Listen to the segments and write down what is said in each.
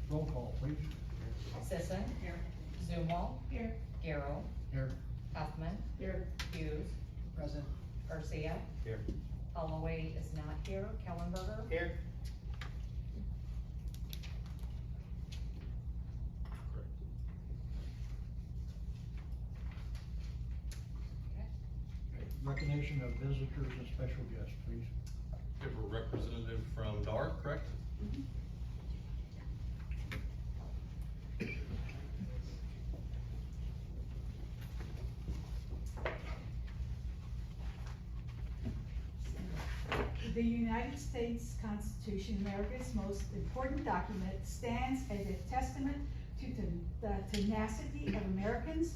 Roll call, please. Sisson. Here. Zumwalt. Here. Garrow. Here. Huffman. Here. Hughes. Present. Garcia. Here. Holloway is not here. Kellenberger. Here. Recognition of visitors and special guests, please. We have a representative from DAR, correct? The United States Constitution, America's most important document, stands as a testament to the tenacity of Americans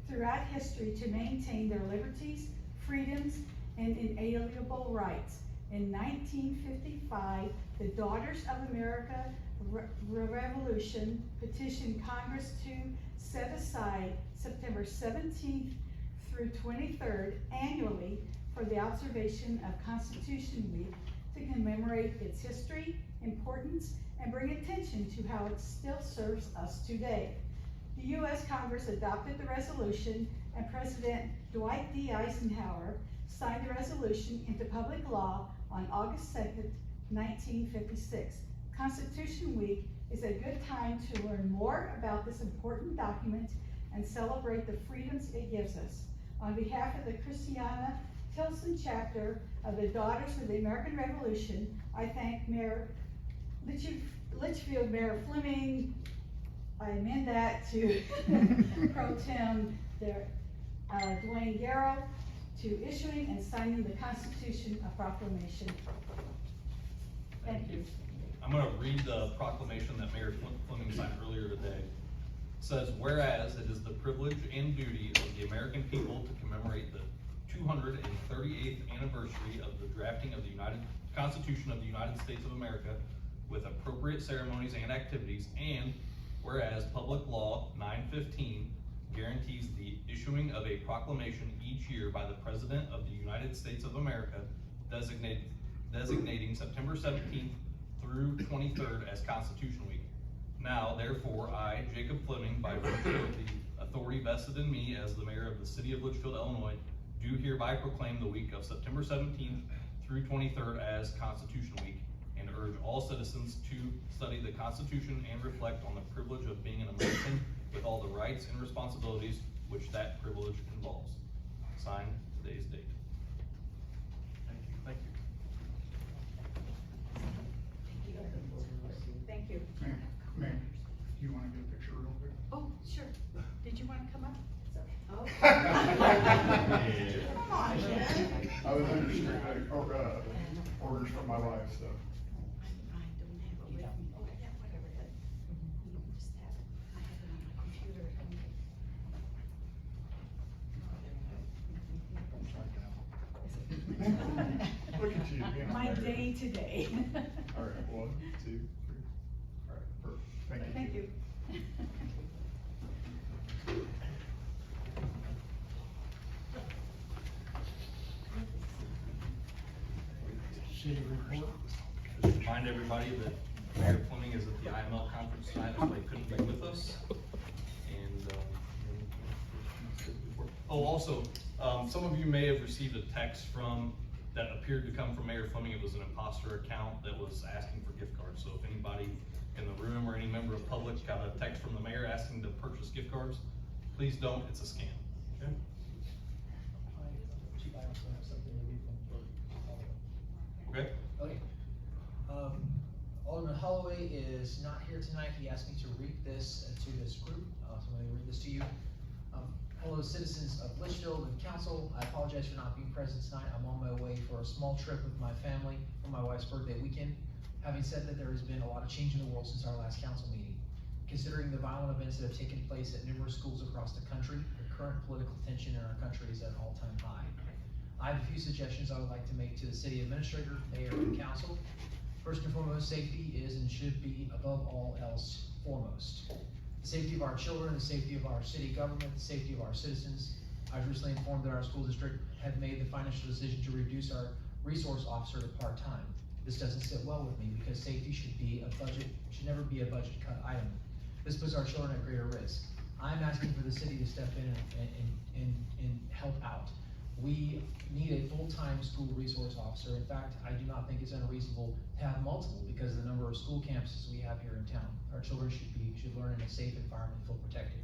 throughout history to maintain their liberties, freedoms, and inalienable rights. In 1955, the Daughters of America Revolution petitioned Congress to set aside September 17th through 23rd annually for the observation of Constitution Week to commemorate its history, importance, and bring attention to how it still serves us today. The U.S. Congress adopted the resolution, and President Dwight D. Eisenhower signed the resolution into public law on August 2nd, 1956. Constitution Week is a good time to learn more about this important document and celebrate the freedoms it gives us. On behalf of the Christiana Tilson chapter of the Daughters of the American Revolution, I thank Mayor Litchfield, Mayor Fleming, I amend that to Pro Tem Dwayne Garrow, to issuing and signing the Constitution of Proclamation. Thank you. I'm gonna read the proclamation that Mayor Fleming signed earlier today. It says, whereas it is the privilege and duty of the American people to commemorate the 238th anniversary of the drafting of the Constitution of the United States of America with appropriate ceremonies and activities, and whereas Public Law 915 guarantees the issuing of a proclamation each year by the President of the United States of America designating September 17th through 23rd as Constitution Week. Now, therefore, I, Jacob Fleming, by virtue of the authority vested in me as the mayor of the city of Litchfield, Illinois, do hereby proclaim the week of September 17th through 23rd as Constitution Week, and urge all citizens to study the Constitution and reflect on the privilege of being an American with all the rights and responsibilities which that privilege involves. Signed, today's date. Thank you. Thank you. Thank you. Ma'am, do you want to get a picture real quick? Oh, sure. Did you want to come up? Oh. Yeah. Come on, Jen. I was under strict, orders from my wife, so. I don't have it with me. Oh, yeah, whatever it is. You can just have it. I have it on my computer. Look at you, being a My mayor. day today. All right, 1, 2, 3. All right, perfect. Thank you. Thank you. City report. Just remind everybody that Mayor Fleming is at the IML conference tonight, so they couldn't be with us. And, oh, also, some of you may have received a text that appeared to come from Mayor Fleming. It was an imposter account that was asking for gift cards. So if anybody in the room or any member of public got a text from the mayor asking to purchase gift cards, please don't, it's a scam, okay? Chief, I also have something to read from Okay? Okay. Alderman Holloway is not here tonight. He asked me to read this to this group, so I'm going to read this to you. Hello, citizens of Litchfield and council. I apologize for not being present tonight. I'm on my way for a small trip with my family for my wife's birthday weekend. Having said that, there has been a lot of change in the world since our last council meeting. Considering the violent events that have taken place at numerous schools across the country, the current political tension in our country is at an all-time high. I have a few suggestions I would like to make to the city administrator, mayor, and council. First and foremost, safety is and should be above all else foremost. The safety of our children, the safety of our city government, the safety of our citizens. I was recently informed that our school district had made the financial decision to reduce our resource officer to part-time. This doesn't sit well with me because safety should never be a budget cut item. This puts our children at greater risk. I'm asking for the city to step in and help out. We need a full-time school resource officer. In fact, I do not think it's unreasonable to have multiple because of the number of school campuses we have here in town. Our children should learn in a safe environment, feel protected.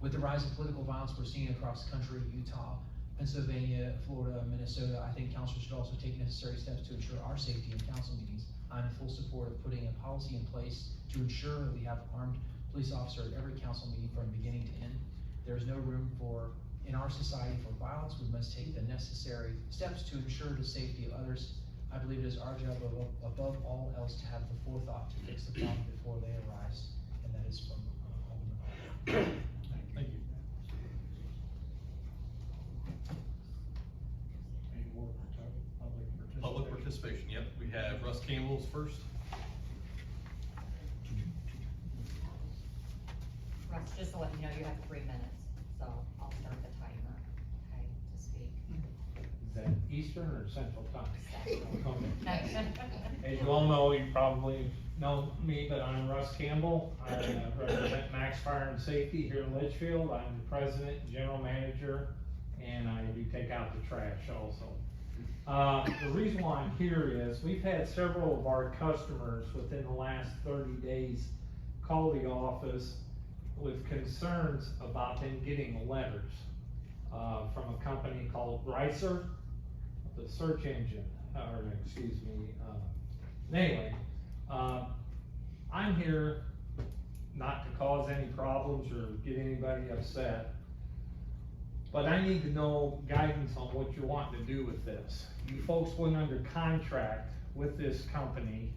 With the rise of political violence we're seeing across the country, Utah, Pennsylvania, Florida, Minnesota, I think council should also take necessary steps to ensure our safety in council meetings. I'm in full support of putting a policy in place to ensure that we have an armed police officer at every council meeting from beginning to end. There is no room in our society for violence. We must take the necessary steps to ensure the safety of others. I believe it is our job above all else to have the forethought to fix the problem before they arise, and that is from Alderman Hall. Thank you. Any more public participation? Public participation, yep, we have Russ Campbell's first. Russ, just to let you know, you have 3 minutes, so I'll start the timer, okay, to speak. Is that Eastern or Central Time? Okay. As you all know, you probably know me, but I'm Russ Campbell. I represent Max Fire and Safety here in Litchfield. I'm the president, general manager, and I do take out the trash also. The reason why I'm here is we've had several of our customers within the last 30 days call the office with concerns about them getting letters from a company called Ricer, the search engine, or excuse me. Anyway, I'm here not to cause any problems or get anybody upset, but I need to know guidance on what you're wanting to do with this. You folks went under contract with this company,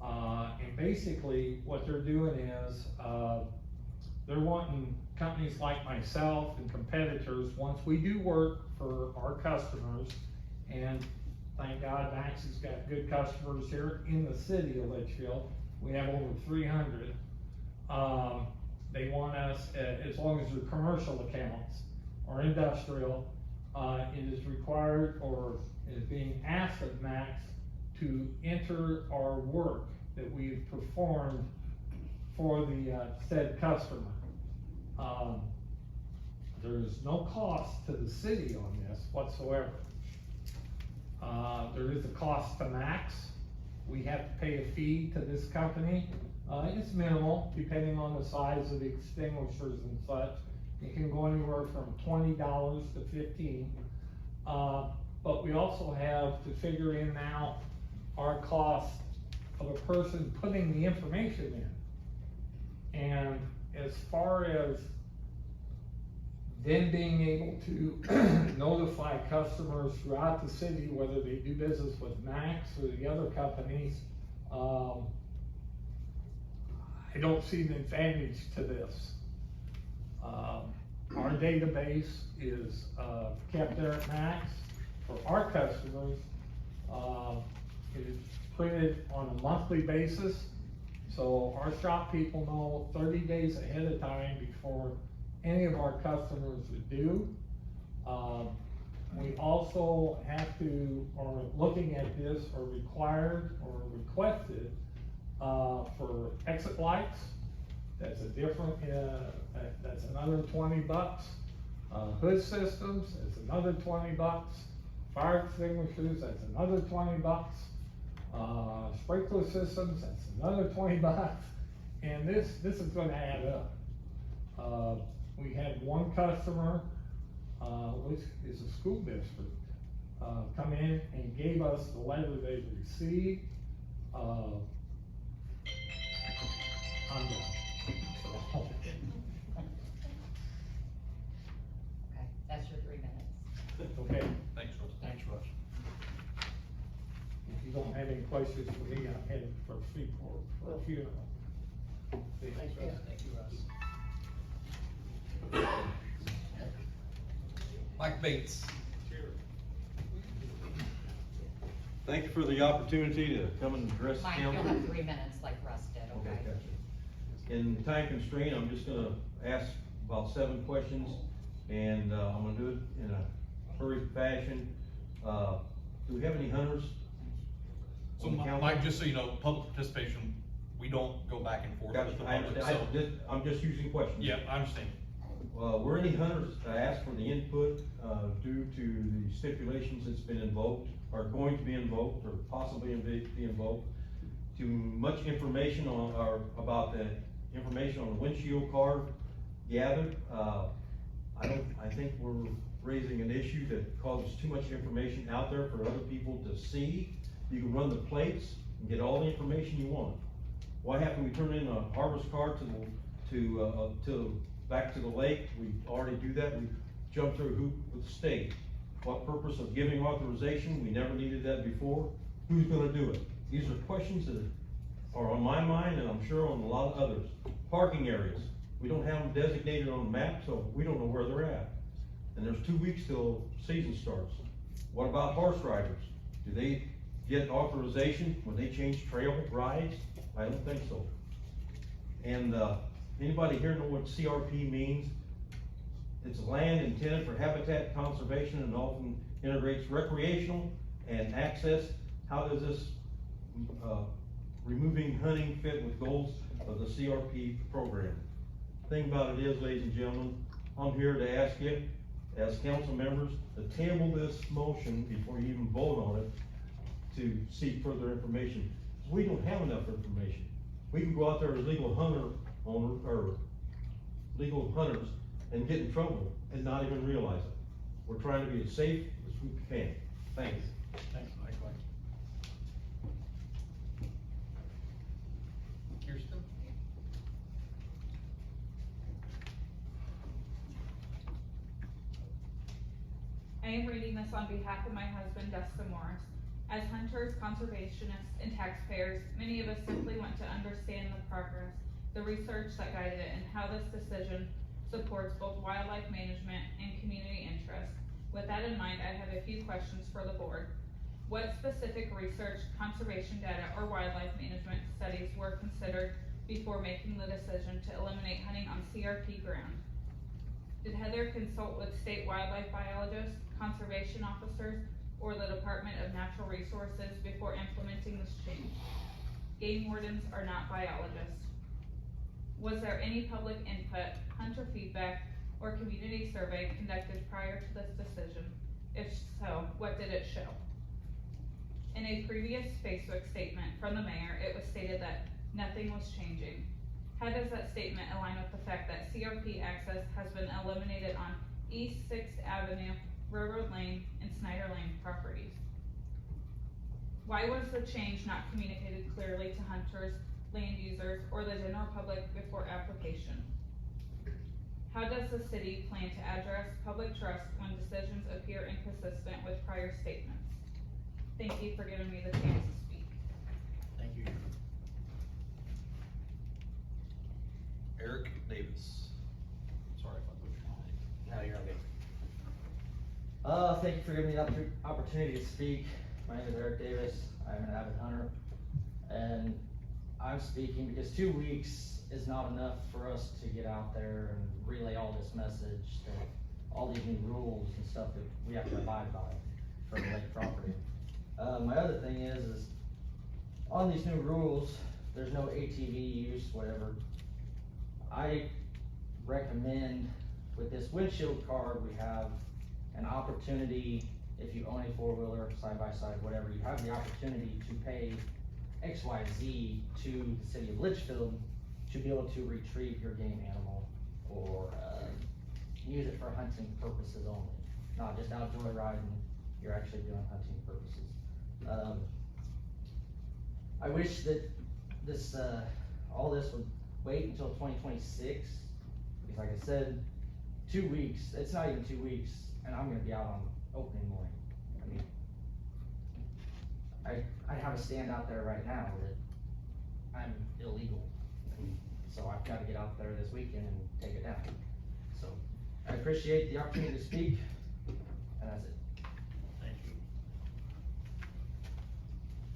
and basically what they're doing is they're wanting companies like myself and competitors, once we do work for our customers, and thank God Max has got good customers here in the city of Litchfield. We have over 300. They want us, as long as they're commercial accounts or industrial, it is required or is being asked of Max to enter our work that we've performed for the said customer. There's no cost to the city on this whatsoever. There is a cost to Max. We have to pay a fee to this company. It's minimal, depending on the size of the extinguishers and such. It can go anywhere from $20 to $15. But we also have to figure in now our cost of a person putting the information in. And as far as them being able to notify customers throughout the city, whether they do business with Max or the other companies, I don't see an advantage to this. Our database is kept there at Max for our customers. It is printed on a monthly basis, so our shop people know 30 days ahead of time before any of our customers would do. We also have to, or looking at this, or required or requested for exit lights. That's a different, that's another $20. Hood systems, that's another $20. Fire extinguishers, that's another $20. Sprinkler systems, that's another $20. And this is gonna add up. We had one customer, which is a school district, come in and gave us the letter they received. I'm done. Okay, that's your 3 minutes. Okay, Thanks, Russ. Thanks, Russ. if you don't have any questions for me, I'm headed for a funeral. Thanks, Russ. Thank you, Russ. Mike Bates. Thank you for the opportunity to come and address the Mike, you'll council. have 3 minutes like Russ did, Okay, okay? gotcha. In time constraint, I'm just gonna ask about 7 questions. and, I'm gonna do it in a hurried fashion. Do we have any hunters? So on the council? Mike, just so you know, public participation, we don't go back and forth Gotcha, with the I public, understand. so. I'm just using questions. Yeah, I understand. Were any hunters asked for the input, due to the stipulations that's been invoked, or going to be invoked, or possibly be invoked? Too much information on, or about the information on the windshield card gathered? I think we're raising an issue that causes too much information out there for other people to see. You can run the plates and get all the information you want. Why haven't we turned in a harvest card back to the lake? We already do that, we jumped through a hoop with the state. What purpose of giving authorization? We never needed that before. Who's gonna do it? These are questions that are on my mind, and I'm sure on a lot of others. Parking areas, we don't have them designated on the map, so we don't know where they're at. And there's 2 weeks till season starts. What about horse riders? Do they get authorization when they change trail rides? I don't think so. And, anybody here know what CRP means? It's land intended for habitat conservation and often integrates recreational and access. How does this, removing hunting fit with goals of the CRP program? Thing about it is, ladies and gentlemen, I'm here to ask you, as council members, to table this motion before you even vote on it, to seek further information. We don't have enough information. We can go out there as legal hunters and get in trouble and not even realize it. We're trying to be as safe as we can. Thanks. Thanks, Mike. Kirsten? I am reading this on behalf of my husband, Dustin Morris. As hunters, conservationists, and taxpayers, many of us simply want to understand the progress, the research that guided it, and how this decision supports both wildlife management and community interests. With that in mind, I have a few questions for the board. What specific research, conservation data, or wildlife management studies were considered before making the decision to eliminate hunting on CRP ground? Did Heather consult with state wildlife biologists, conservation officers, or the Department of Natural Resources before implementing this change? Game wardens are not biologists. Was there any public input, hunter feedback, or community survey conducted prior to this decision? If so, what did it show? In a previous Facebook statement from the mayor, it was stated that nothing was changing. How does that statement align with the fact that CRP access has been eliminated on East 6th Avenue, Railroad Lane, and Snyder Lane properties? Why was the change not communicated clearly to hunters, land users, or the general public before application? How does the city plan to address public trust when decisions appear inconsistent with prior statements? Thank you for giving me the chance to speak. Thank you. Eric Davis. Sorry if I butchered your name. No, you're okay. Thank you for giving me the opportunity to speak. My name is Eric Davis. I'm an avid hunter. And I'm speaking because 2 weeks is not enough for us to get out there and relay all this message, that all these new rules and stuff that we have to abide by for the lake property. My other thing is on these new rules, there's no ATV use, whatever. I recommend with this windshield card, we have an opportunity, if you own a four-wheeler, side-by-side, whatever, you have the opportunity to pay XYZ to the city of Litchfield to be able to retrieve your game animal or use it for hunting purposes only, not just out joyriding, you're actually doing hunting purposes. I wish that this, all this would wait until 2026, because like I said, 2 weeks, it's not even 2 weeks, and I'm gonna be out on opening morning. I mean, I have a stand out there right now that I'm illegal, so I've gotta get out there this weekend and take it down. So, I appreciate the opportunity to speak, and that's it. Thank you.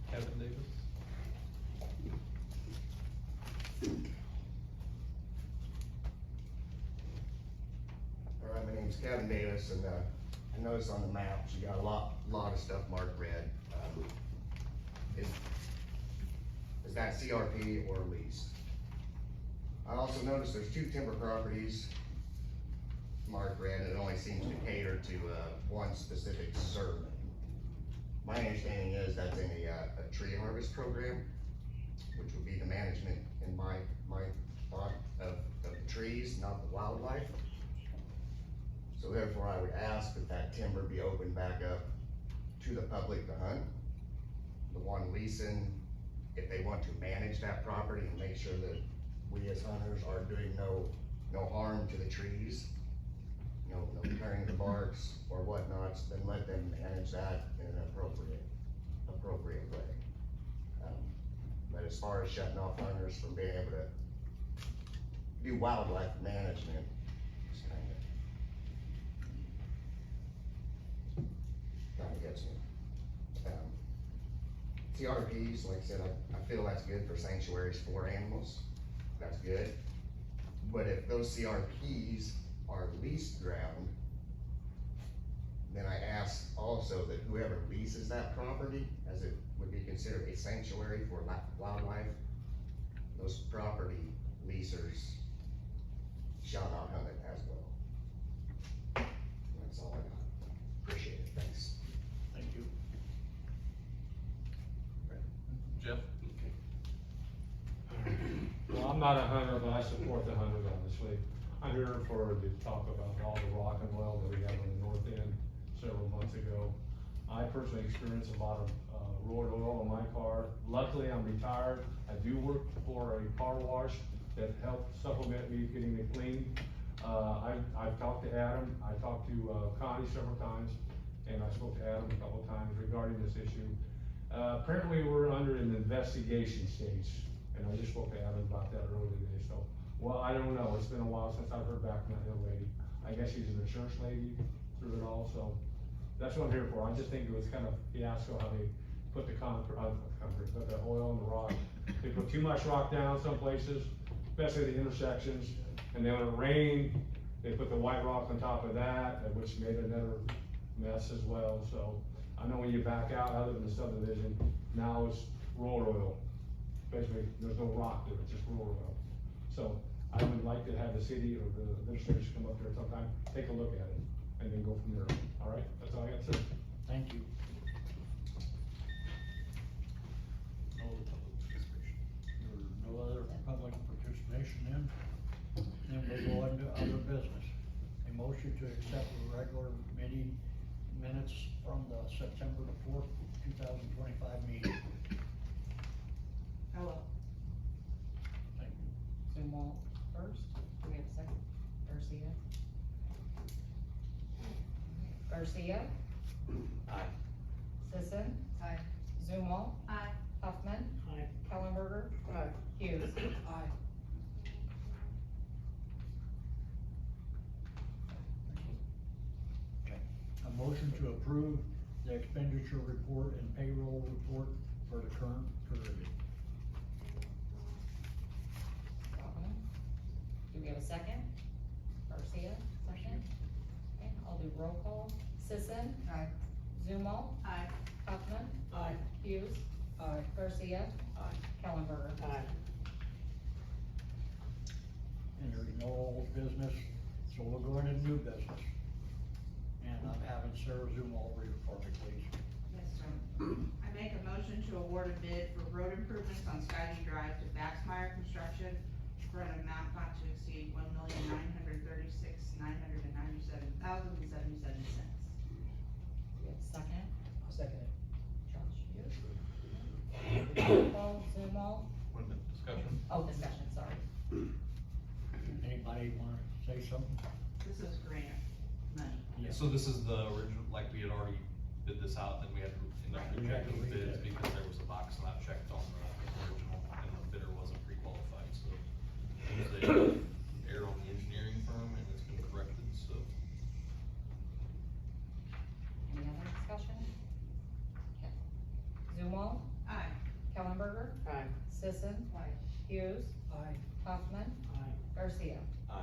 Kevin Davis. All right, my name's name's Kevin Davis, and, I noticed on the maps, you got a lot of stuff marked red. Is that CRP or leased? I also noticed there's 2 timber properties marked red, and it only seems to cater to, one specific survey. My understanding is that's in a tree harvest program, which would be the management in my thought of the trees, not the wildlife. So therefore, I would ask that that timber be opened back up to the public to hunt. The one leasing, if they want to manage that property and make sure that we as hunters are doing no harm to the trees, no clearing the barks or whatnots, then let them manage that in an appropriate way. But as far as shutting off hunters from being able to do wildlife management, it's kinda gets me. CRPs, like I said, I feel that's good for sanctuaries for animals, that's good. But if those CRPs are leased ground, then I ask also that whoever leases that property, as it would be considered a sanctuary for wildlife, those property leasers shall not hunt it as well. That's all I got. Appreciate it, thanks. Thank you. Jeff? Well, I'm not a hunter, but I support the hunters, obviously. I'm here to talk about all the rock and roll that we have on the north end several months ago. I personally experienced a lot of road oil in my car. Luckily, I'm retired. I do work for a car wash that helps supplement me getting it clean. I've talked to Adam, I talked to Connie several times, and I spoke to Adam a couple times regarding this issue. Apparently, we're under an investigation stage, and I just spoke to Adam about that earlier today, so. Well, I don't know, it's been a while since I've heard back from that young lady. I guess she's an insurance lady through it all, so that's what I'm here for. I just think it was kind of fiasco how they put the put the oil in the rock. They put too much rock down some places, especially the intersections, and then when it rained, they put the white rock on top of that, which made another mess as well, so. I know when you back out, I live in the subdivision, now it's road oil. Basically, there's no rock there, it's just road oil. So, I would like to have the city or the administration come up there sometime, take a look at it, and then go from there, all right? That's all I got to say. Thank you. No other public participation. No other public participation then? Then we'll go on to other business. A motion to accept the regular meeting minutes from the September the 4th, 2025 meeting. Hello. Thank you. Zumal first, do we have a second? Garcia? Aye. Sisson? Aye. Zumal? Aye. Huffman? Aye. Kellenberger? Aye. Hughes? Aye. Okay, a motion to approve the expenditure report and payroll report for the current period. Huffman? Do we have a second? Garcia, second? Okay, I'll do roll call. Sisson? Aye. Zumal? Aye. Huffman? Aye. Hughes? Aye. Garcia? Aye. Kellenberger? Aye. And there's no old business, so we'll go into new business. And I'm having Sarah Zumal read it for me, please. Yes, sir. I make a motion to award a bid for road improvements on Skyview Drive to Baxmeyer Construction for an amount not to exceed $1,936,997.77. Do we have a second? I'll second it. Josh Hughes? Roll call. Zumal? Wait a minute, discussion? Oh, discussion, sorry. Anybody wanna say something? This is grant money. Yes. So this is the original, like we had already bid this out, then we had to end up Right, we had to rejecting bids rebid. because there was a box not checked on the original, and the bidder wasn't pre-qualified, so. They erred on the engineering firm, and it's been corrected, so. Any other discussion? Okay. Zumal? Aye. Kellenberger? Aye. Sisson? Aye. Hughes? Aye. Huffman? Aye. Garcia? Aye.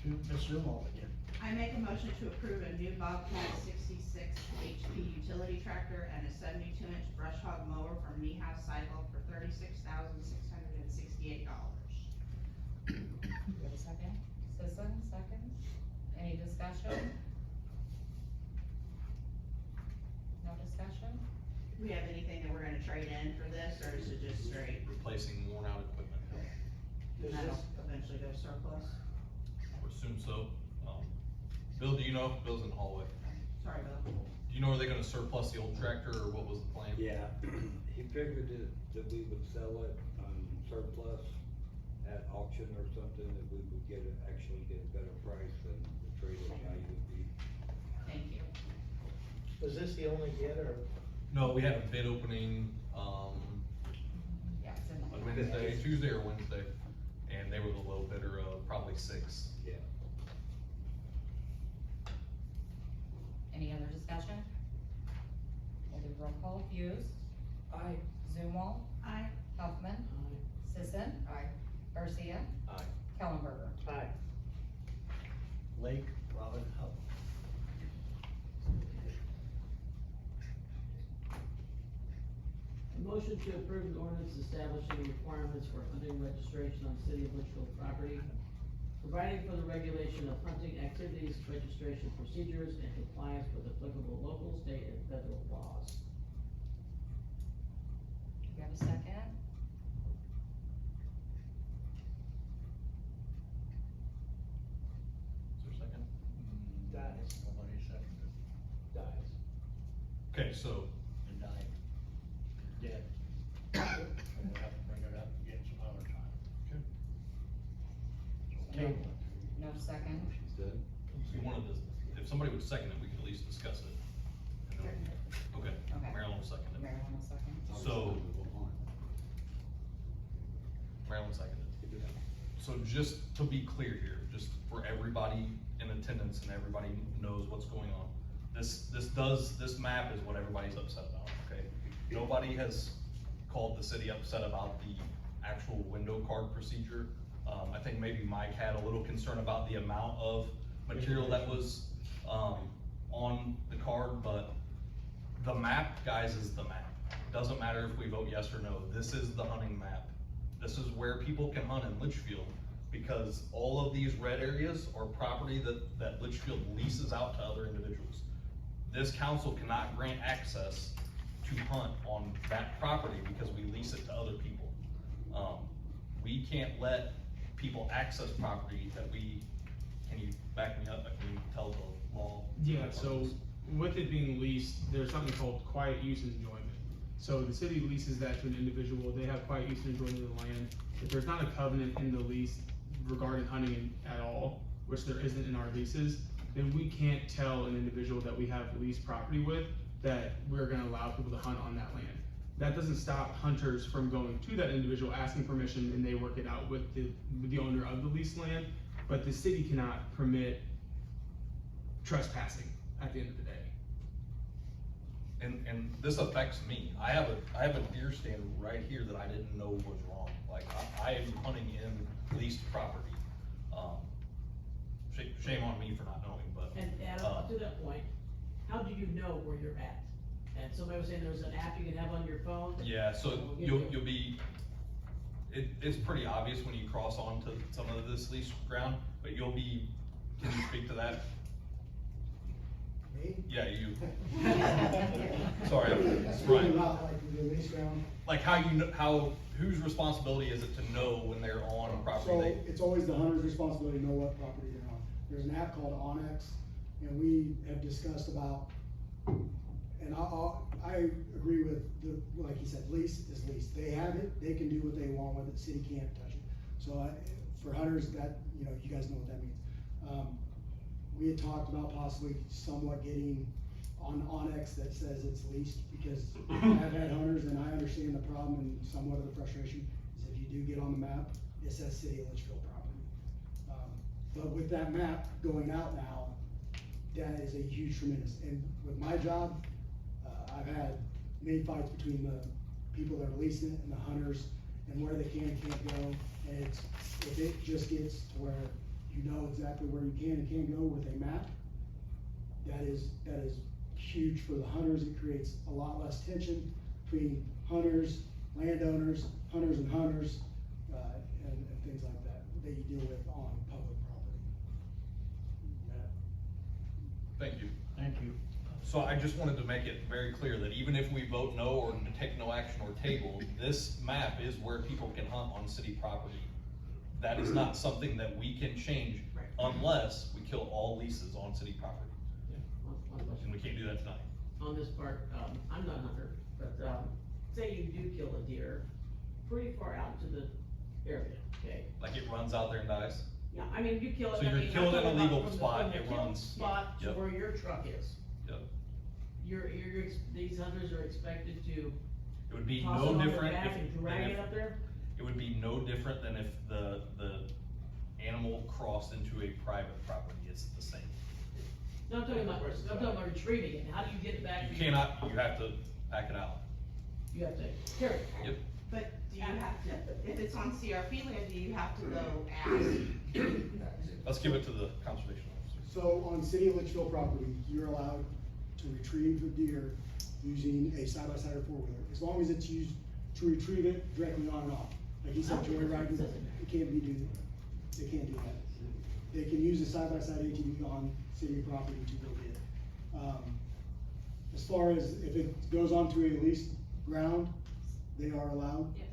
Ms. Zumo again. I make a motion to approve a new Bobcat 66 HP utility tractor and a 72-inch brush hog mower from Niehaus Cycle for $36,668. Do we have a second? Sisson, second. Any discussion? No discussion? Do we have anything that we're gonna trade in for this, or is it just straight? Replacing worn out equipment. And that'll eventually go surplus? I would assume so. Bill, do you know? Bill's in the hallway. Sorry, Bill. Do you know, are they gonna surplus the old tractor, or what was the plan? Yeah, he figured that we would sell it on surplus at auction or something, that we would actually get a better price than the trade-in value would be. Thank you. Was this the only bid, or? No, we had a bid opening, Yeah, it's in the. on Wednesday, Tuesday or Wednesday, and they were the low bidder of probably 6. Yeah. Any other discussion? We'll do roll call. Hughes. Aye. Zumwalt. Aye. Huffman. Sisson. Aye. Garcia. Aye. Kellenberger. Aye. Lake, Robin, Hubb. A motion to approve an ordinance establishing requirements for hunting registration on city of Litchfield property, providing for the regulation of hunting activities, registration procedures, and compliance with applicable local, state, and federal laws. Do we have a second? Is there a second? Dies. Nobody seconded. Dies. Okay, so, It died. Dead. And we'll have to bring it up again some other time. Okay. Table it. No second. She's done. we wanted to, if somebody would second it, we could at least discuss it. And then- Okay, Okay. Marilyn will second it. Marilyn will second. So, Marilyn seconded. So just to be clear here, just for everybody in attendance and everybody knows what's going on. This map is what everybody's upset about, okay? Nobody has called the city upset about the actual window card procedure. I think maybe Mike had a little concern about the amount of material that was, on the card, but the map, guys, is the map. Doesn't matter if we vote yes or no, this is the hunting map. This is where people can hunt in Litchfield, because all of these red areas are property that Litchfield leases out to other individuals. This council cannot grant access to hunt on that property because we lease it to other people. We can't let people access property that can you back me up, can you tell the law? Yeah, so with it being leased, there's something called quiet use and enjoyment. So the city leases that to an individual, they have quiet use and enjoyment of the land. If there's not a covenant in the lease regarding hunting at all, which there isn't in our leases, then we can't tell an individual that we have leased property with that we're gonna allow people to hunt on that land. That doesn't stop hunters from going to that individual, asking permission, and they work it out with the owner of the leased land, but the city cannot permit trespassing at the end of the day. And this affects me. I have a deer stand right here that I didn't know was wrong. Like, I am hunting in leased property. Shame on me for not knowing, but. And up to that point, how do you know where you're at? And somebody was saying there's an app you can have on your phone? Yeah, so you'll be, it's pretty obvious when you cross onto some of this leased ground, but can you speak to that? Me? Yeah, you. Sorry, right. Like the lease ground. Like whose responsibility is it to know when they're on a property? So it's always the hunter's responsibility to know what property they're on. There's an app called Onyx, and we have discussed about, and I agree with like he said, lease is lease. They have it, they can do what they want with it, city can't touch it. So for hunters, that, you guys know what that means. We had talked about possibly somewhat getting on Onyx that says it's leased, because I've had hunters and I understand the problem and somewhat of the frustration is if you do get on the map, it says City of Litchfield property. But with that map going out now, that is a huge tremendous, and with my job, I've had many fights between the people that are leasing it and the hunters and where they can and can't go, and if it just gets to where you know exactly where you can and can't go with a map. That is huge for the hunters. It creates a lot less tension between hunters, landowners, hunters and hunters, and things like that you deal with on public property. Thank you. Thank you. So I just wanted to make it very clear that even if we vote no or to take no action or table, this map is where people can hunt on city property. That is not something that we can change unless we kill all leases on city property. One question. And we can't do that tonight. On this part, I'm not a hunter, but, say you do kill a deer pretty far out into the area, okay? Like it runs out there and dies. Yeah, I mean, you kill it. So I you're mean, killing I'm in a talking legal about from spot, from the it kill runs. Spot to Yep. where your truck is. Yep. These hunters are expected to It would be toss it no on their different back if, and drag than it if, up there? it would be no different than if the animal crossed into a private property. It's the same. No, I'm talking about retrieving it. How do you get it back? You cannot, you have to pack it out. You have to carry it. Yep. But do you have to, if it's on CRP land, do you have to go ask? Let's give it to the conservation officer. So on city of Litchfield property, you're allowed to retrieve the deer using a side-by-side or four-wheeler, as long as it's used to retrieve it directly on and off. Like he said, joyriding, it can't be do, they can't do that. They can use a side-by-side ATV on city property to go get it. As far as if it goes onto a leased ground, they are allowed. Yes.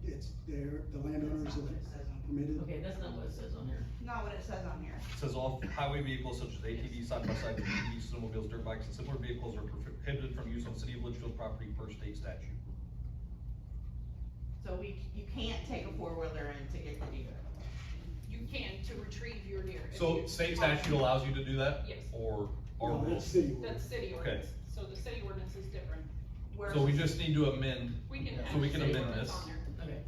It's there, the landowners That's are not what it says on permitted. Okay, that's not what it says on here. Not what it says on here. It says all highway vehicles such as ATVs, side-by-side, ATVs, snowmobiles, dirt bikes, and similar vehicles are prohibited from use on city of Litchfield property per state statute. So you can't take a four-wheeler in to get the deer. You can to retrieve your deer. If So you- state statute allows you to do that? Yes. Or No, rules? that's city That's ordinance. city ordinance, so the city ordinance is different. So we just need to amend, We can so add we the can city amend ordinance this. on there.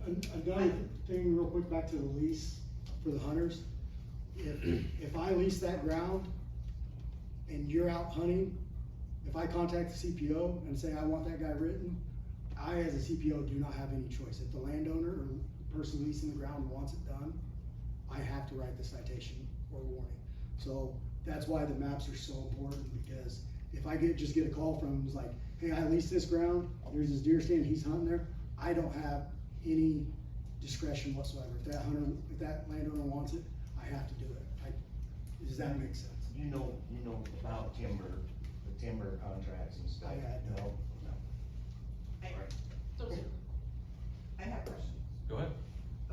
Okay. Another thing real quick, back to the lease for the hunters. If I lease that ground and you're out hunting, if I contact the CPO and say I want that guy written, I as a CPO do not have any choice. If the landowner or the person leasing the ground wants it done, I have to write the citation or warning. So that's why the maps are so important, because if I just get a call from him, it's like, hey, I leased this ground, there's this deer stand, he's hunting there, I don't have any discretion whatsoever. If that landowner wants it, I have to do it. Does that make sense? You know about timber, the timber contracts and stuff. I had no. I have questions. Go ahead.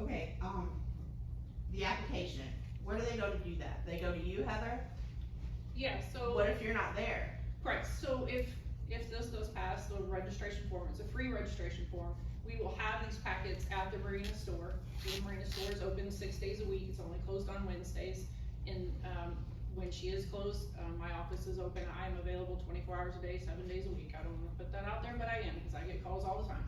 Okay, the application, where do they go to do that? They go to you, Heather? Yeah, so. What if you're not there? Correct, so if this goes past the registration form, it's a free registration form, we will have these packets at the marina store. The marina store is open 6 days a week, it's only closed on Wednesdays, and, when she is closed, my office is open, I am available 24 hours a day, 7 days a week, I don't wanna put that out there, but I am, because I get calls all the time.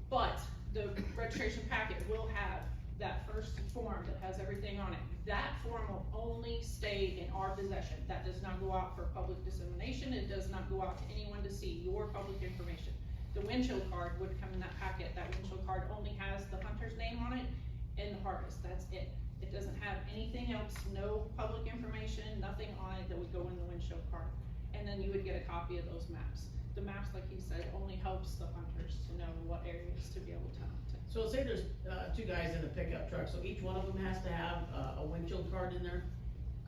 But the registration packet will have that first form that has everything on it. That form will only stay in our possession. That does not go out for public dissemination. It does not go out to anyone to see your public information. The windshield card would come in that packet. That windshield card only has the hunter's name on it and the harvest. That's it. It doesn't have anything else, no public information, nothing on it that would go in the windshield card. And then you would get a copy of those maps. The maps, like he said, only helps the hunters to know what areas to be able to hunt. So say there's, two guys in a pickup truck, so each one of them has to have a windshield card in there?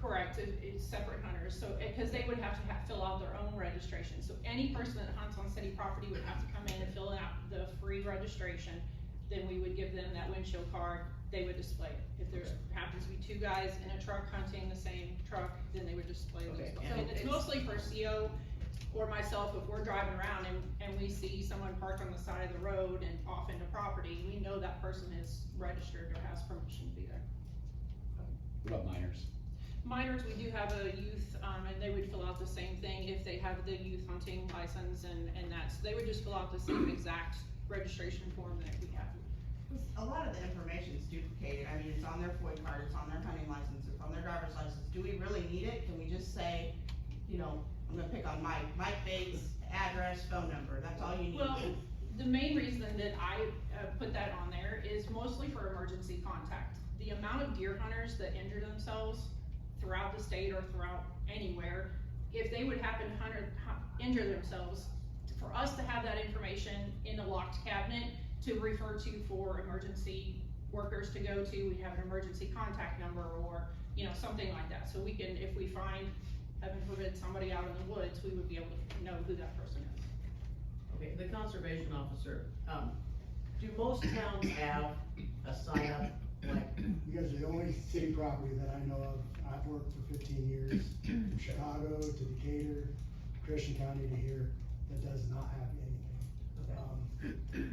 Correct, it's separate hunters, so, cause they would have to fill out their own registration, so any person that hunts on city property would have to come in and fill out the free registration. Then we would give them that windshield card, they would display it. If there's, happens to be two guys in a truck hunting the same truck, then they would display it as well. Okay, And it's mostly for CO or myself, if we're driving around and we see someone parked on the side of the road and off into property, we know that person is registered or has permission to be there. What about minors? Minors, we do have a youth, and they would fill out the same thing if they have the youth hunting license and that's, they would just fill out the same exact registration form that we have. A lot of the information is duplicated. I mean, it's on their FOID card, it's on their hunting license, it's on their driver's license. Do we really need it? Can we just say, you know, I'm gonna pick on Mike Bates, address, phone number, that's all you need? Well, the main reason that I put that on there is mostly for emergency contact. the amount of deer hunters that injure themselves throughout the state or throughout anywhere, if they would happen to injure themselves, for us to have that information in a locked cabinet to refer to for emergency workers to go to, we have an emergency contact number or, you know, something like that. So we can, if we find, heaven forbid, somebody out in the woods, we would be able to know who that person is. Okay, the conservation officer, do most towns have a sign up, like? You guys are the only city property that I know of. I've worked for 15 years, from Chicago to Decatur, Christian County to here, that does not have anything.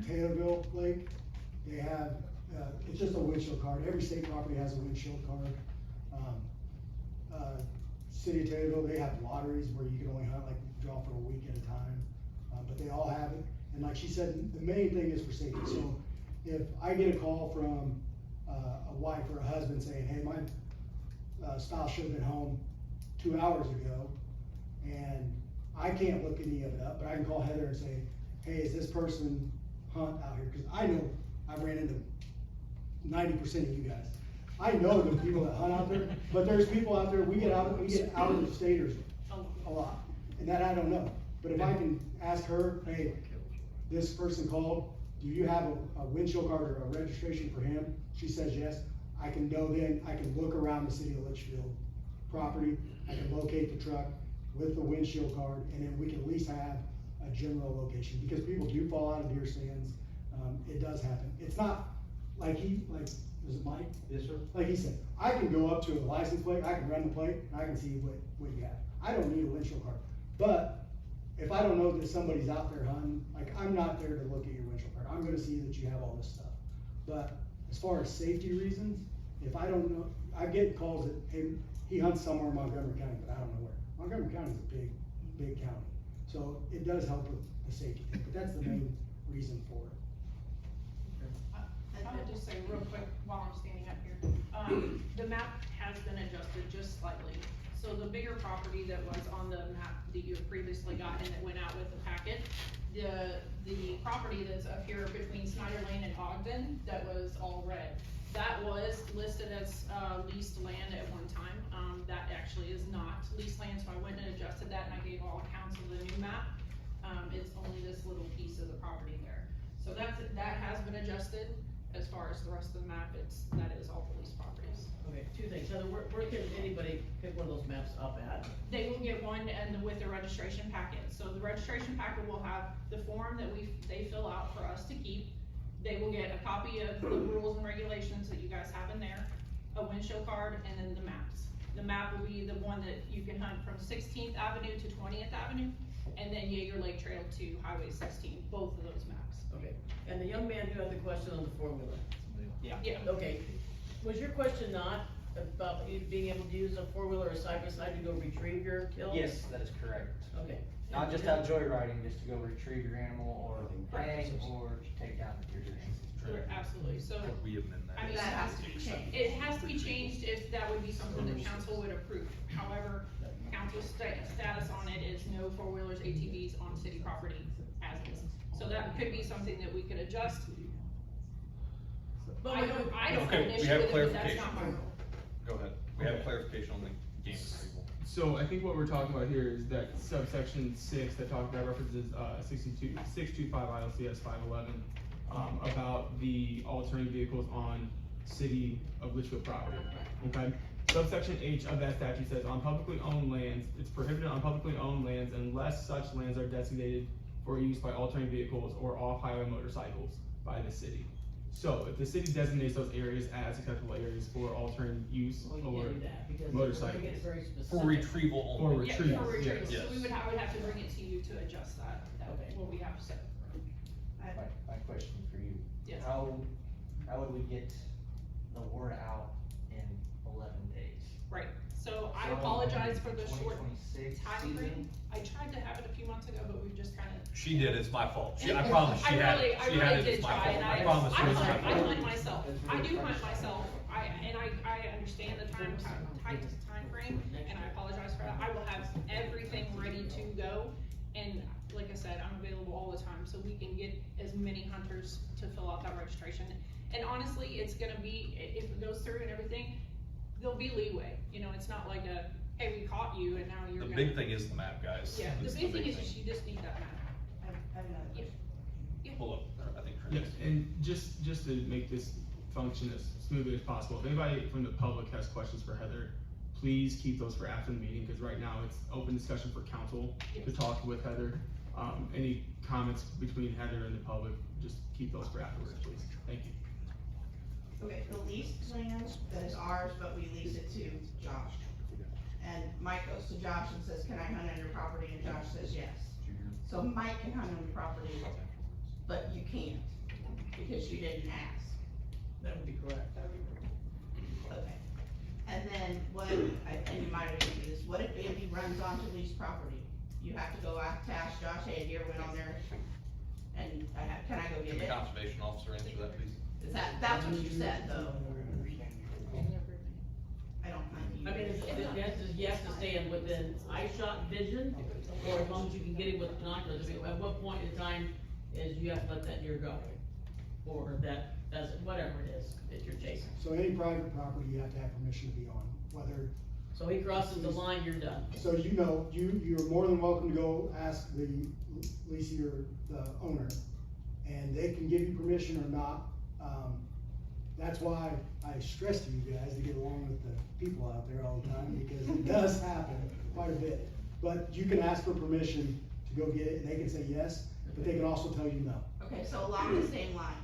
Taylorville Lake, they have, it's just a windshield card. Every state property has a windshield card. City of Taylorville, they have lotteries where you can only hunt, like, draw for a week at a time. But they all have it. And like she said, the main thing is for safety. So if I get a call from a wife or a husband saying, hey, my spouse should have been home 2 hours ago, and I can't look any of it up, but I can call Heather and say, hey, is this person hunt out here? Because I know I've ran into 90% of you guys. I know the people that hunt out there, but there's people out there, we get out of the staters a lot, and that I don't know. But if I can ask her, hey, this person called, do you have a windshield card or a registration for him? She says yes. I can know then, I can look around the city of Litchfield property, I can locate the truck with the windshield card, and then we can at least have a general location, because people do fall out of deer stands. It does happen. It's not like was it Mike? Yes, sir. Like he said, I can go up to a license plate, I can run the plate, and I can see what you have. I don't need a windshield card. But if I don't know that somebody's out there hunting, like, I'm not there to look at your windshield card. I'm gonna see that you have all this stuff. But as far as safety reasons, if I don't know, I get calls that, hey, he hunts somewhere in Montgomery County, but I don't know where. Montgomery County is a big county. So it does help with the safety thing, but that's the main reason for it. I'll just say real quick while I'm standing up here, the map has been adjusted just slightly. So the bigger property that was on the map that you previously got and that went out with the packet, the property that's up here between Snyder Lane and Ogden, that was all red. That was listed as, leased land at one time. That actually is not leased land, so I went and adjusted that and I gave all accounts of the new map. It's only this little piece of the property there. So that has been adjusted. As far as the rest of the map, that is all the leased properties. Okay, two things. Heather, where can anybody pick one of those maps up at? They will get one and with the registration packet. So the registration packet will have the form that they fill out for us to keep. They will get a copy of the rules and regulations that you guys have in there, a windshield card, and then the maps. The map will be the one that you can hunt from 16th Avenue to 20th Avenue, and then Jaeger Lake Trail to Highway 16, both of those maps. Okay, and the young man who had the question on the four-wheeler? Yeah. Okay, was your question not about you being able to use a four-wheeler or side-by-side to go retrieve your kill? Yes, that is correct. Okay. Not just out joyriding, just to go retrieve your animal or hang or take down your deer. Sure, absolutely. So, We amend that. I mean, That has to be changed. it has to be changed if that would be something that council would approve. However, council's status on it is no four-wheelers, ATVs on city property as is. So that could be something that we could adjust. I don't have Okay, an we issue have with it, but that's clarification. not my role. Go ahead. We have clarification on the game approval. So I think what we're talking about here is that subsection 6 that references 625 ILCS 511 about the alternate vehicles on city of Litchfield property. Okay. Subsection H of that statute says on publicly owned lands, it's prohibited on publicly owned lands unless such lands are designated for use by alternate vehicles or off-highway motorcycles by the city. So if the city designates those areas as acceptable areas for alternate use or motorcycles. For retrieval only. Yeah, retrieval, for retrieval. yes. So I would have to bring it to you to adjust that, what we have set. My question for you. Yes. How would we get the word out in 11 days? Right, so I apologize for the short 2026 time frame. season? I tried to have it a few months ago, but we've just kinda. She did, it's my fault. I promise she had it. I She had really it, did it's my try, fault. and I promise I you it's my hunt fault. myself. I do hunt myself. I understand the tight time frame, and I apologize for that. I will have everything ready to go. And like I said, said, I'm available all the time, so we can get as many hunters to fill out that registration. And honestly, it's gonna be, if it goes through and everything, there'll be leeway, you know, it's not like a, hey, we caught you and now you're The gonna. big thing is the map, guys. Yeah, the That's big thing is just, you just need that map. I have another question. Pull up, I think. Yes, and just to make this function as smoothly as possible, if anybody from the public has questions for Heather, please keep those for after the meeting, because right now it's open discussion for council to talk with Heather. Any comments between Heather and the public, just keep those for afterwards, please. Thank you. Okay, the leased land that is ours, but we lease it to Josh. And Mike goes to Josh and says, can I hunt on your property? And Josh says yes. So Mike can hunt on your property, but you can't, because you didn't ask. That would be correct. Okay. And then what, and you might have answered this, what if Bambi runs onto leased property? You have to go out to ask Josh, hey, a deer went on there, and can I go get Can the it? conservation officer answer that, please? Is that's what you said, though? I don't mind. I mean, he has to stay within eye shot vision, or as long as you can get him with binoculars. I mean, at what point in time is you have to let that deer go? Or that, whatever it is that you're chasing. So any private property you have to have permission to be on, whether. So he crosses the line, you're done. So you know, you're more than welcome to go ask the leasing or the owner, and they can give you permission or not. That's why I stress to you guys to get along with the people out there all the time, because it does happen quite a bit. But you can ask for permission to go get it, and they can say yes, but they can also tell you no. Okay, so along the same lines,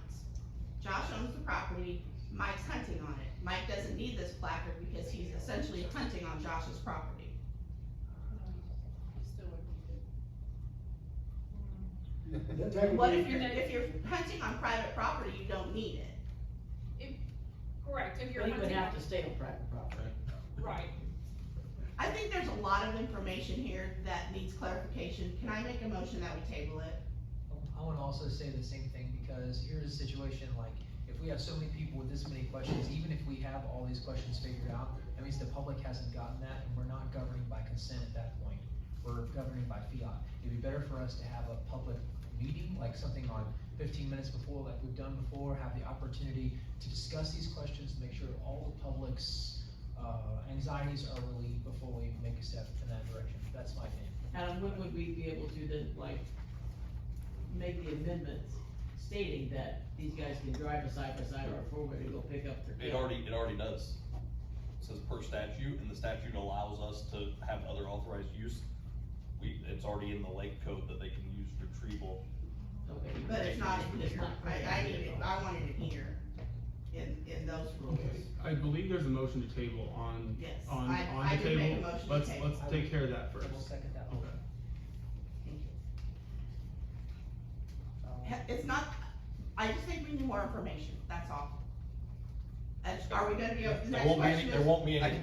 Josh owns the property, Mike's hunting on it. Mike doesn't need this placard because he's essentially hunting on Josh's property. Still would need it. Technically- What if you're hunting on private property, you don't need it? Correct, if you're But he would hunting. have to stay on private property. Right. I think there's a lot of information here that needs clarification. Can I make a motion that we table it? I wanna also say the same thing, because here's a situation, like, if we have so many people with this many questions, even if we have all these questions figured out, that means the public hasn't gotten that, and we're not governing by consent at that point. We're governing by fiat. It'd be better for us to have a public meeting, like something on 15 minutes before, like we've done before, have the opportunity to discuss these questions, to make sure all the public's anxieties are relieved before we make a step in that direction. That's my opinion. Adam, when would we be able to then, like, make the amendment stating that these guys can drive a side by side or a four-wheeler to go pick up their It kill? already does. It says per statute, and the statute allows us to have other authorized use. It's already in the lake code that they can use retrieval. Okay. But it's not in It's here. not. I need it, I want it in here, in those rules. Okay, I believe there's a motion to table on, Yes, on I the did make a table. motion to Let's table. take care of that first. I will second that. Okay. It's not, I just think we need more information, that's all. Are we gonna be, the next question There is, won't be any,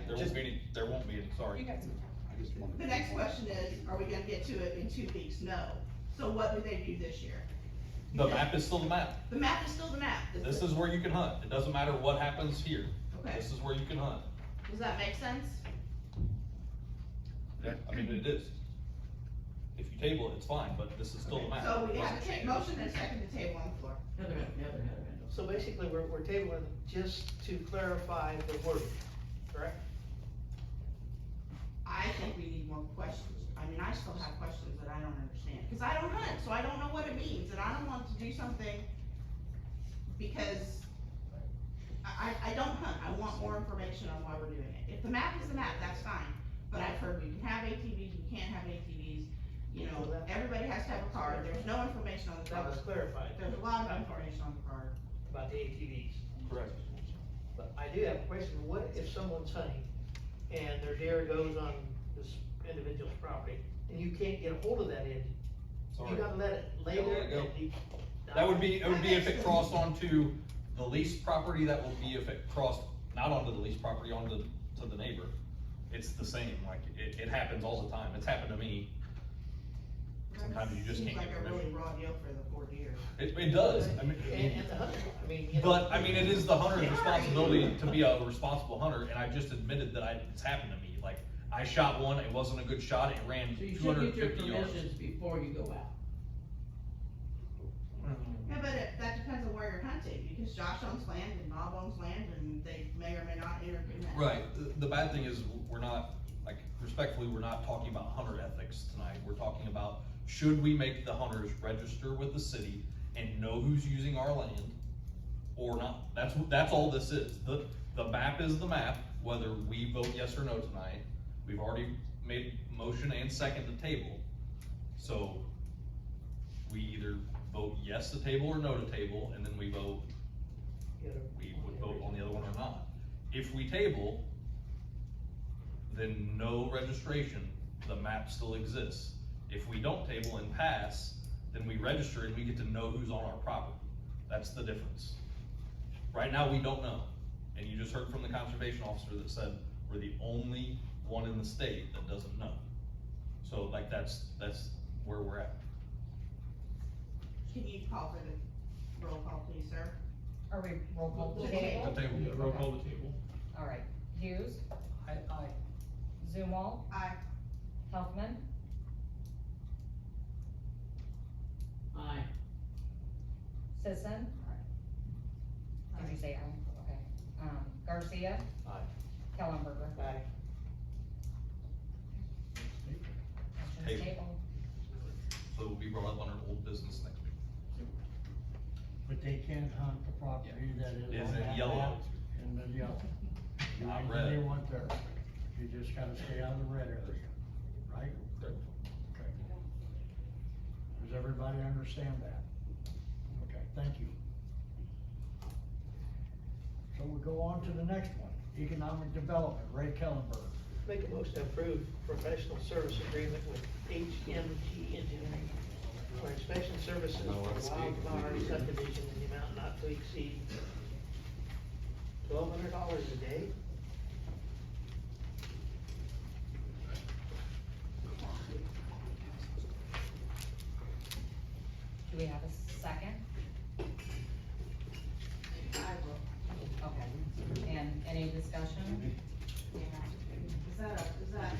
sorry. You got some time. I just wanted. the next question is, are we gonna get to it in 2 weeks? No. So what do they do this year? The map is still the map. The map is still the map. This is where you can hunt. It doesn't matter what happens here. Okay. This is where you can hunt. Does that make sense? Yeah, I mean, it is. If you table it, it's fine, but this is still the map. So we have a Doesn't change. motion and a second to table on the floor. Heather. So basically, we're tabling just to clarify the wording, correct? I think we need more questions. I mean, I still have questions that I don't understand, cause I don't hunt, so I don't know what it means, and I don't want to do something because I don't hunt. I want more information on why we're doing it. If the map is the map, that's fine, but I've heard we can have ATVs, we can't have ATVs. You know, everybody has to have a card. There's no information on the That card. was clarified. There's a lot of information on the card. About the ATVs. Correct. But I do have a question, what if someone's hunting and their deer goes on this individual's property and you can't get a hold of that Indian? Sorry. You gotta let it lay Gotta there let it go. and he. It would be if it crossed onto the leased property, that would be if it crossed, not onto the leased property, onto, to the neighbor. It's the same, like, it happens all the time. It's happened to me. Sometimes you just can't get Seems like a really permission. raw deal for the poor deer. It does, I mean. And the hunter, I mean, you know. But, I mean, it is the hunter's responsibility to be a responsible hunter, and I just admitted that it's happened to me. Like, I shot one, it wasn't a good shot, it ran So you two should hundred get your and fifty yards. permissions before you go out. Yeah, but that depends on where you're hunting, because Josh owns land and Bob owns land, and they may or may not intervene that. Right, the bad thing is, we're not, like, respectfully, we're not talking about hunter ethics tonight, we're talking about, should we make the hunters register with the city and know who's using our land, or not? That's all this is, the map is the map, whether we vote yes or no tonight, we've already made motion and second the table, so we either vote yes to table or no to table, and then we would vote on the other one or not. If we table, then no registration, the map still exists. If we don't table and pass, then we register and we get to know who's on our property. That's the difference. Right now, we don't know. And you just heard from the conservation officer that said, we're the only one in the state that doesn't know. So like, that's where we're at. Can you call for the roll call, please, sir? Are we roll call The the table? The table. Yeah, roll call the table. All right, Hughes, Aye. Zumwalt, Aye. Huffman, Aye. Sisson. Did you say aye? Okay. Garcia, Aye. Kellenberger. Aye. Motion's Table. tabled. So it will be brought up under old business next week. But they can't hunt the property that is Is on it that yellow? map in the yellow. Not Anything red. they want there, you just gotta stay out of the red area, right? Okay. Does everybody understand that? Okay, thank you. So we go on to the next one, economic development, Ray Kellenberg. Make a motion to approve professional service agreement with HMG Engineering for inspection services for Wildflower subdivision in the amount not to exceed $1,200 a day. Do we have a second? I will. Okay. And any discussion? Yeah. Is that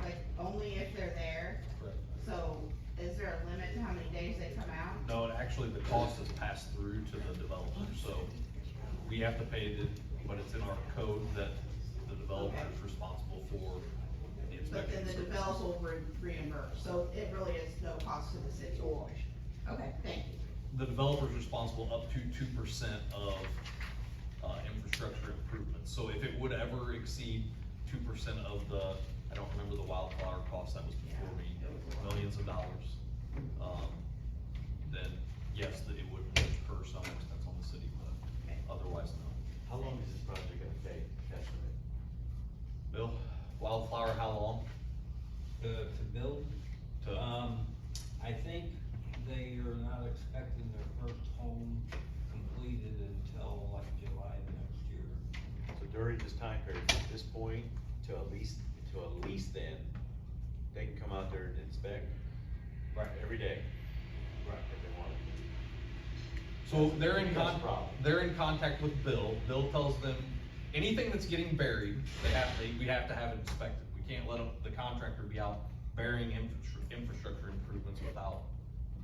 like only if they're there? Correct. So is there a limit to how many days they come out? No, and actually the cost is passed through to the developer, so we have to pay the, but it's in our code that the developer is responsible for the But inspection. then the services. developer will reimburse, so it really is no cost to the city. Okay, thank you. The developer's responsible up to 2% of, infrastructure improvements, so if it would ever exceed 2% of the, I don't remember the wildflower cost that was before me, millions of dollars, then yes, it would incur some expense on the city, but otherwise, no. How long is this project gonna take, estimate? Bill, wildflower, how long? To build, To, I think they are not expecting their first home completed until like July next year. So during this time period, from this point to at least then, they can come out there and inspect. Right. Every day. Right, if they want. So they're in That's a problem. they're in contact with Bill. Bill tells them anything that's getting buried, we have to have it inspected. We can't let the contractor be out burying infrastructure improvements without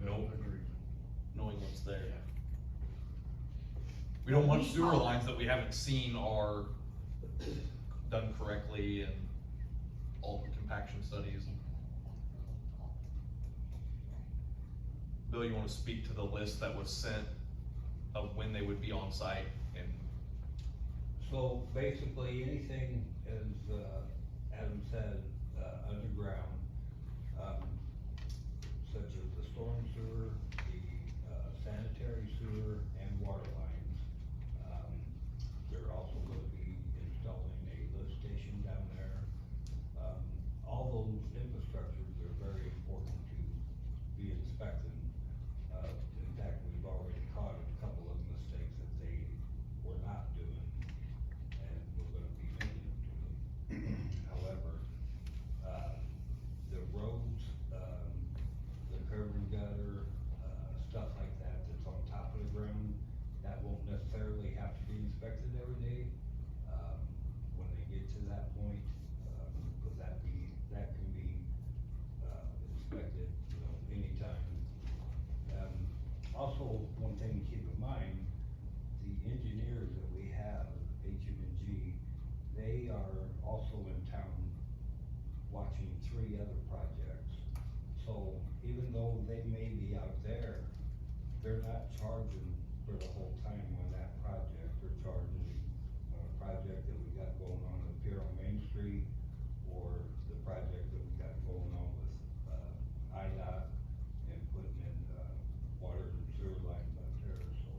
knowing what's there. We don't want sewer lines that we haven't seen are done correctly and all the compaction studies. Bill, you wanna speak to the list that was sent of when they would be on site and? So basically, anything is, Adam said, underground, such as the storm sewer, the, sanitary sewer and water lines. They're also gonna be installing a lift station down there. All those infrastructures are very important to be inspected. In fact, we've already caught a couple of mistakes that they were not doing, and we're gonna be making them do them. However, also, one thing to keep in mind, the engineers that we have, HM&G, they are also in town watching 3 other projects. So even though they may be out there, they're not charging for the whole time on that project. They're charging on a project that we got going on up here on Main Street, or the project that we got going on with, IDOT and putting in, water and sewer lines out there, so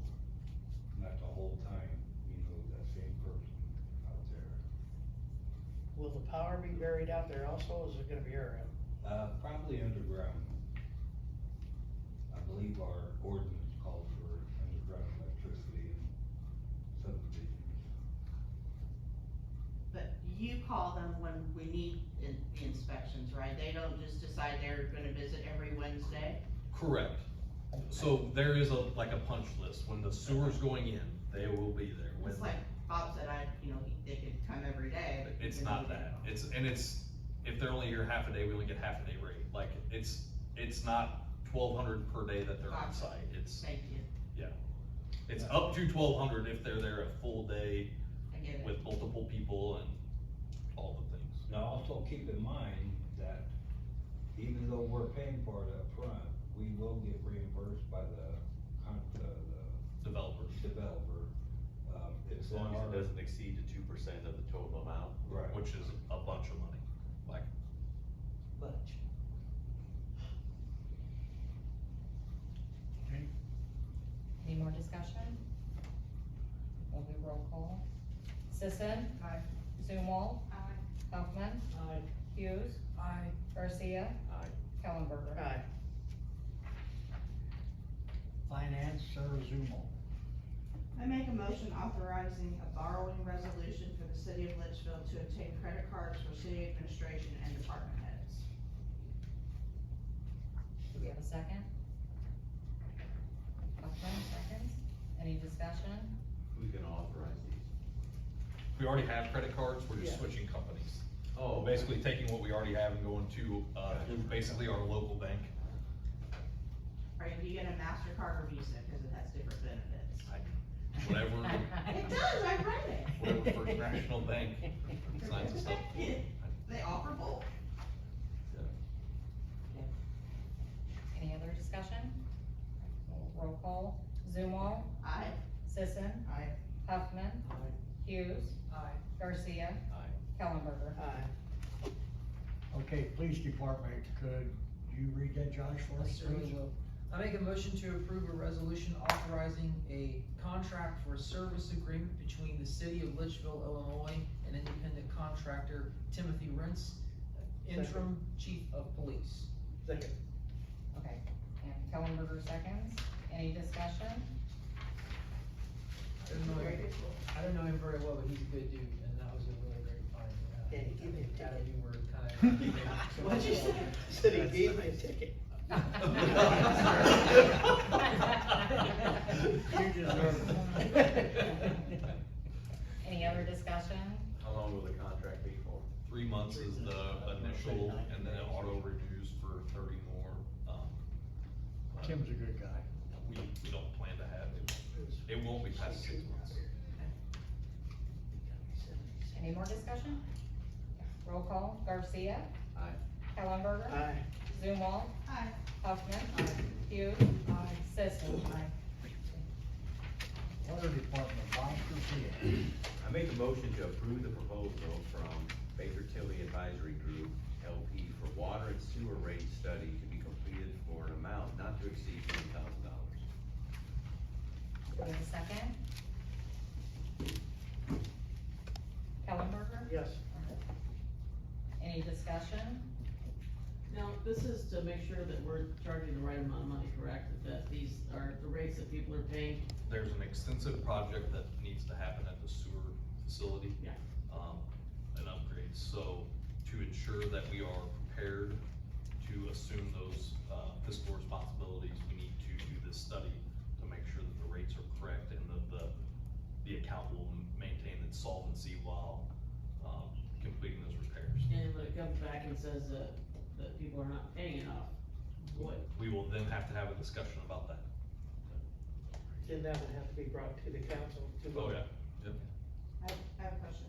not the whole time, you know, that same person out there. Will the power be buried out there also, or is it gonna be aerial? Probably underground. I believe our ordinance calls for underground electricity in subdivisions. But you call them when we need the inspections, right? They don't just decide they're gonna visit every Wednesday? Correct. So there is like a punch list. When the sewer's going in, they will be there. When It's like Bob said, they could come every day. but It's you not know, that. If they're only here half a day, we only get half a day rate. Like, it's not 1,200 per day that they're on Gotcha. site. It's, Thank you, yeah. It's up to 1,200 if they're there a full day I get it. with multiple people and all the things. Now, also keep in mind that even though we're paying for it up front, we will get reimbursed by the Developer. It's As long in as our- it doesn't exceed the 2% of the total amount. Right. Which is a bunch of money. Like, Bunch. Okay, Any more discussion? Will be roll call. Sisson. Aye. Zumwalt. Aye. Huffman. Aye. Hughes. Aye. Garcia. Aye. Kellenberger. Aye. finance, Sarah Zumo. I make a motion authorizing a borrowing resolution for the city of Litchfield to obtain credit cards for city administration and department heads. Do we have a second? Huffman, seconds. Any discussion? Who's gonna authorize these? we already have credit cards, we're just Yeah. switching companies. Oh, We're basically taking what we already have and going to, through basically our local bank. Are you getting a MasterCard or Visa, cause it has different benefits? Whatever, It does, I read it. whatever First National Bank signs us up for. They offer both. Any other discussion? Roll call. Zumwalt. Aye. Sisson. Aye. Huffman. Hughes. Aye. Garcia. Aye. Kellenberger. Aye. Okay, police department, could you read that, Josh, for us, Yes, sir, I please? will. I make a motion to approve a resolution authorizing a contract for a service agreement between the city of Litchfield, Illinois, and independent contractor Timothy Rentz, interim chief of police. Second. Okay, and Kellenberger seconds. Any discussion? I don't know him very well, but he's a good dude, and that was a really great find. Yeah, he gave me a ticket. Academy word kinda. What'd you say? Said he gave me a ticket. You deserve it. Any other discussion? How long will the contract be for? 3 months is the initial, and then it auto renews for 30 more. But Tim's a good guy. we don't plan to have it. It won't be past 6 months. Any more discussion? Roll call. Garcia. Aye. Kellenberger. Aye. Zumwalt. Aye. Huffman. Hughes. Sisson. Water department, Bob Garcia. I make a motion to approve the proposal from Baker Tilly Advisory Group, LP, for water and sewer rate study to be completed for an amount not to exceed $20,000. Do we have a second? Kellenberger? Yes. Any discussion? Now, this is to make sure that we're charging the right amount of money, correct? That these are the rates that people are paying? There's an extensive project that needs to happen at the sewer facility. Yeah. An upgrade, so to ensure that we are prepared to assume those, fiscal responsibilities, we need to do this study to make sure that the rates are correct and that the account will maintain its solvency while, completing those repairs. And when it comes back and says that people are not paying enough, what? We will then have to have a discussion about that. then that would have to be brought to the council to Oh, vote. yeah, yep. I have a question.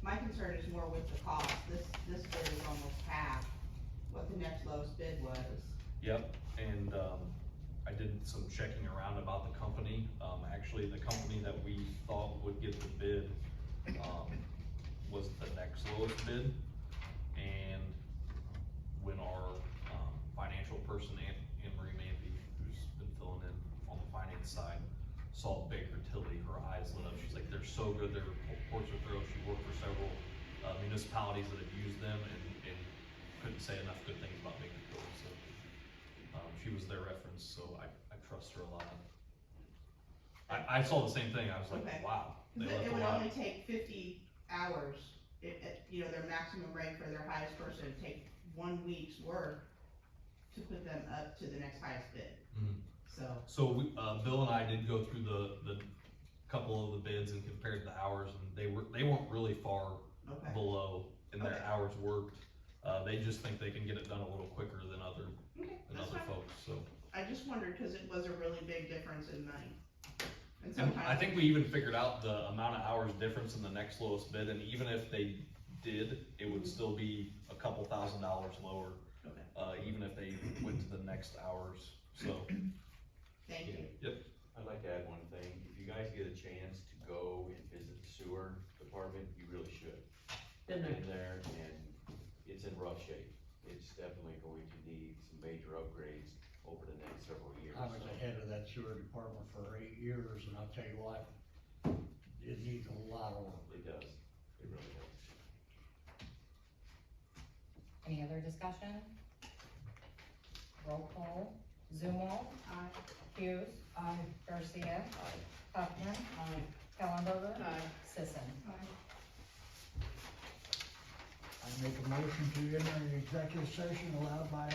My concern is more with the cost. This bid is almost half what the next lowest bid was. Yep, and, I did some checking around about the company. Actually, the company that we thought would get the bid, was the next lowest bid. And when our, financial person, Anne Marie Manby, who's been filling in on the finance side, saw Baker Tilly, her eyes lit up. She's like, they're so good, their reports are thorough. She worked for several, municipalities that have used them and couldn't say enough good things about Baker Tilly, so. She was their reference, so I trust her a lot. I saw the same thing, I was like, Okay. wow. They It left a would lot. only take 50 hours, you know, their maximum rate for their highest person, it'd take 1 week's work to put them up to the next highest bid. Mhm. So, we, Bill and I did go through the couple of the bids and compared the hours, and they weren't really far okay. below in their Okay. hours worked. They just think they can get it done a little quicker than other Okay, that's fine. folks, so. I just wondered, cause it was a really big difference in money. And And sometimes. I think we even figured out the amount of hours difference in the next lowest bid, and even if they did, it would still be a couple $1,000s lower. Okay. Even if they went to the next hours, so. Thank you. Yep. I'd like to add one thing. If you guys get a chance to go and visit the sewer department, you really should. Been there. In there, and it's in rough shape. It's definitely going to need some major upgrades over the next several years. I was ahead of that sewer department for 8 years, and I'll tell you what, it needs a lot of work. It does. It really does. Any other discussion? Roll call. Zumo. Aye. Hughes. Aye. Garcia. Aye. Huffman. Aye. Kellenberger. Aye. Sisson. I make a motion to enter the executive session allowed by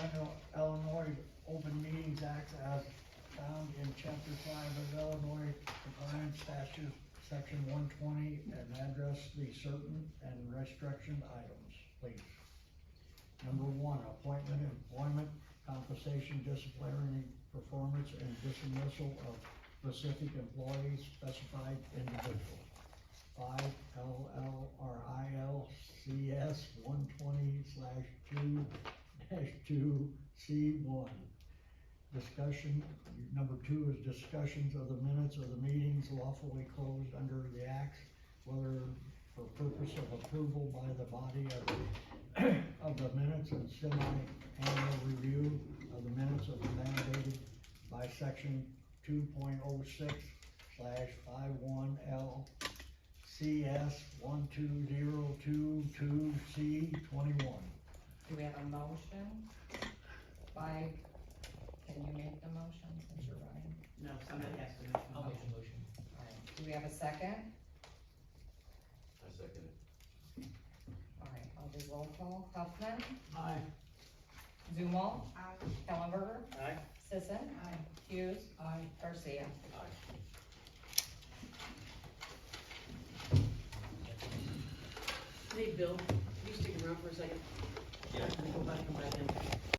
Illinois Open Meetings Act as found in chapter 5 of Illinois Compliance Statute, section 120, and address the certain and restriction items, please. Number 1, appointment, employment, compensation, disciplinary performance, and dismissal of specific employees, specified individual. 5 LLRILCS 120/2-2C1. Discussion, number 2 is discussions of the minutes of the meetings lawfully closed under the acts, whether for purpose of approval by the body of the minutes and semi-annual review of the minutes of the mandated by section 2.06/51 LCS 12022C21. Do we have a motion by, can you make the motion since you're running? No, somebody has to make the I'll make motion. the motion. Alright, do we have a second? I second it. Alright, I'll do roll call. Huffman. Aye. Zumo. Aye. Kellenberger. Aye. Sisson. Hughes. Garcia. Aye. Hey, Bill, can you stick around for a second? Yeah. Can I go back and come back in?